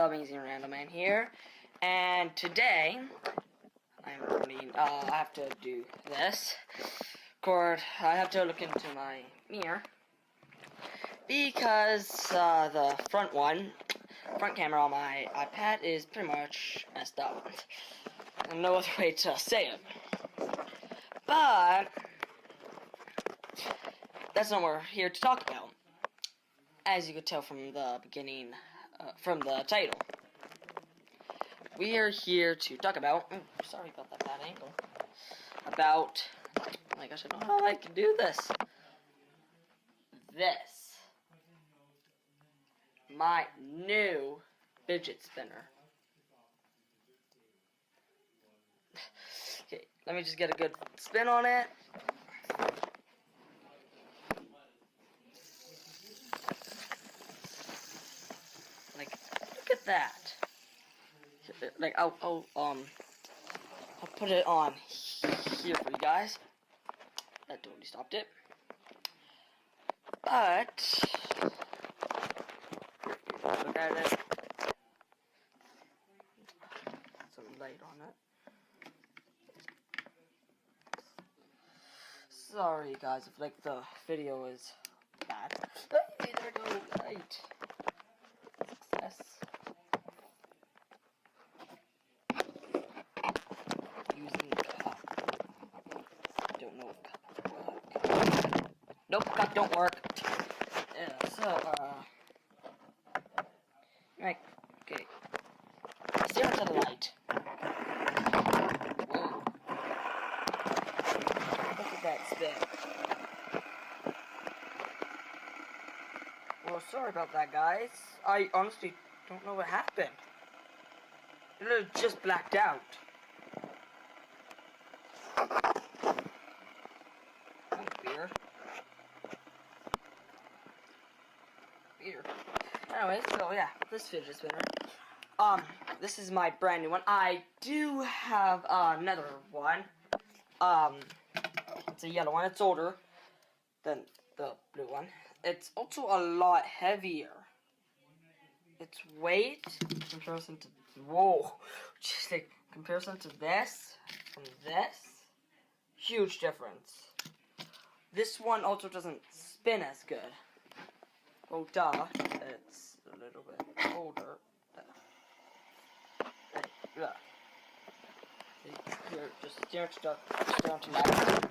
the Amazing Random Man here, and today I have to do this. Of course, I have to look into my mirror because the front camera on my iPad is pretty much messed up. And no other way to say it. But that's not what we're here to talk about. As you could tell from the beginning, from the title. We are here to talk about, sorry about that bad angle, about, oh my gosh, I don't know how I can do this. My new fidget spinner. Okay, let me just get a good spin on it. Like, look at that. Like, I'll put it on here for you guys. That totally stopped it. But look at it. Some light on it. Sorry guys if like the video is bad. Hey, there we go, light. Success. Using cup. Don't know if cup will work. Nope, cup don't work. Yeah, so right, okay. Stare into the light. Whoa. Look at that spin. Well, sorry about that, guys. I honestly don't know what happened. It just blacked out. Weird. Anyway, so yeah, this fidget spinner. This is my brand new one. I do have another one. It's a yellow one. It's older than the blue one. It's also a lot heavier. Its weight in comparison to just like comparison to this from this, huge difference. This one also doesn't spin as good. Oh duh, it's a little bit older. Yeah. Here, just stare down to that.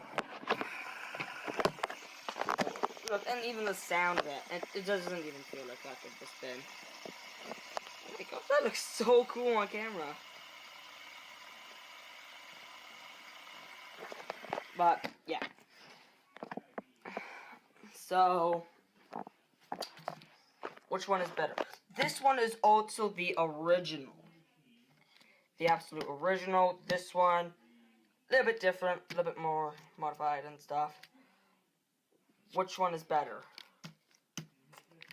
Look, and even the sound of it doesn't even feel like that good to spin. Oh my gosh, that looks so cool on camera. But yeah. So, which one is better? This one is also the original. The absolute original. This one, a little bit different, a little bit more modified and stuff. Which one is better?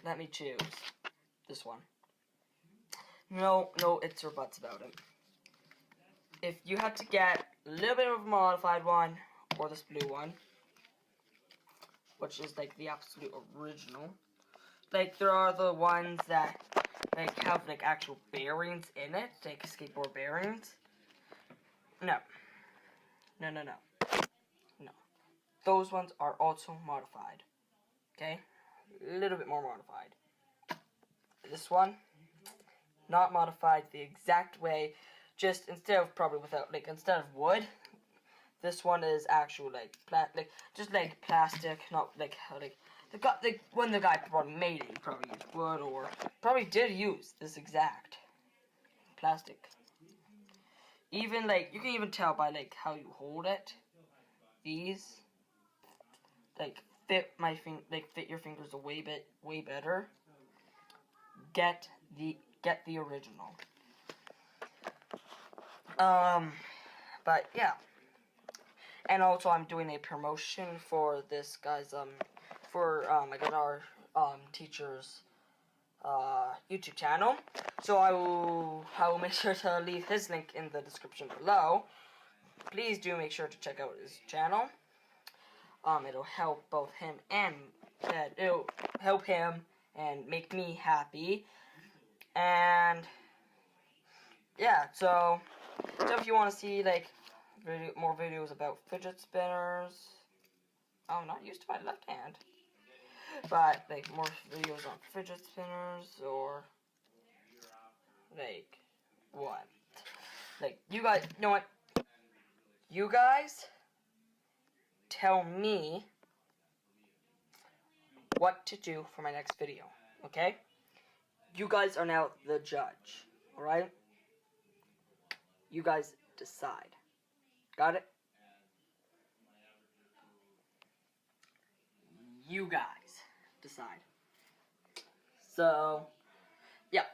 Let me choose. This one. No ifs or buts about it. If you had to get a little bit of a modified one, or this blue one, which is like the absolute original. Like there are the ones that like have like actual bearings in it, like skateboard bearings. No. Those ones are also modified. Okay? A little bit more modified. This one, not modified the exact way, just instead of instead of wood, this one is actual just like plastic, not like when the guy probably made it, he probably used wood or probably did use this exact plastic. Even like you can even tell by like how you hold it. These like fit your fingers way better. Get the original. But yeah. And also I'm doing a promotion for this guy's for my guitar teacher's YouTube channel. So I will make sure to leave his link in the description below. Please do make sure to check out his channel. It'll help both him and it'll help him and make me happy. And yeah, so if you want to see like more videos about fidget spinners, I'm not used to my left hand, but like more videos on fidget spinners or like what? Like you guys, you know what? You guys tell me what to do for my next video, okay? You guys are now the judge, alright? You guys decide. Got it? You guys decide. So, yeah.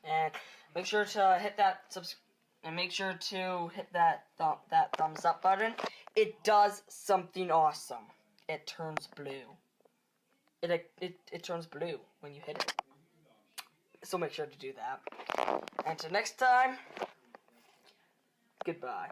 And make sure to hit that that thumbs up button. It does something awesome. It turns blue. It turns blue when you hit it. So make sure to do that. And until next time, goodbye.